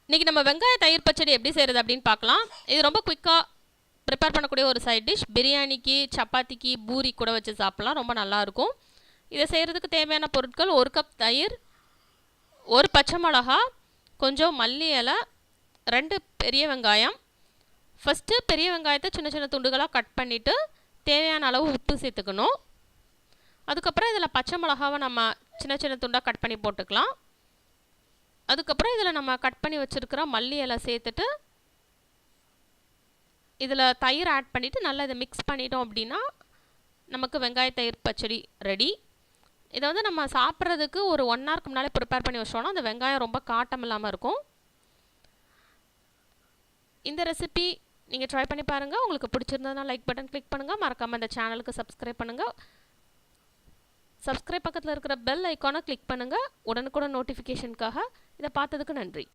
இன்றைக்கி நம்ம வெங்காய தயிர் பச்சடி எப்படி செய்கிறது அப்படின்னு பார்க்கலாம். இது ரொம்ப குயிக்காக ப்ரிப்பேர் பண்ணக்கூடிய ஒரு சைட் டிஷ். பிரியாணிக்கு, சப்பாத்திக்கு, பூரி கூட வச்சு சாப்பிட்லாம், ரொம்ப நல்லாயிருக்கும். இதை செய்கிறதுக்கு தேவையான பொருட்கள்: 1 கப் தயிர், 1 பச்சை மிளகா, கொஞ்சம் மல்லி இலை, 2 பெரிய வெங்காயம். ஃபஸ்ட்டு பெரிய வெங்காயத்தை சின்ன சின்ன துண்டுகளாக கட் பண்ணிவிட்டு தேவையான அளவு உப்பு சேர்த்துக்கணும். அதுக்கப்புறம் இதில் பச்சை மிளகாவை நம்ம சின்ன சின்ன துண்டாக கட் பண்ணி போட்டுக்கலாம். அதுக்கப்புறம் இதில் நம்ம கட் பண்ணி வச்சுருக்கிற மல்லி இலை சேர்த்துட்டு இதில் தயிர் ஆட் பண்ணிவிட்டு நல்லா இதை மிக்ஸ் பண்ணிட்டோம் அப்படின்னா நமக்கு வெங்காய தயிர் பச்சடி ரெடி. இதை வந்து நம்ம சாப்பிட்றதுக்கு ஒரு 1 ஹவருக்கு முன்னாலே ப்ரிப்பேர் பண்ணி வச்சோன்னா அந்த வெங்காயம் ரொம்ப காட்டம் இல்லாமல் இருக்கும். இந்த ரெசிபி நீங்கள் ட்ரை பண்ணி பாருங்கள். உங்களுக்கு பிடிச்சிருந்ததுனா லைக் பட்டன் கிளிக் பண்ணுங்கள். மறக்காமல் இந்த சேனலுக்கு சப்ஸ்கிரைப் பண்ணுங்கள். சப்ஸ்கிரைப் பக்கத்தில் இருக்கிற பெல் ஐக்கானை கிளிக் பண்ணுங்கள். உடனுக்குடன் நோட்டிஃபிகேஷனுக்காக. இதை பார்த்ததுக்கு நன்றி.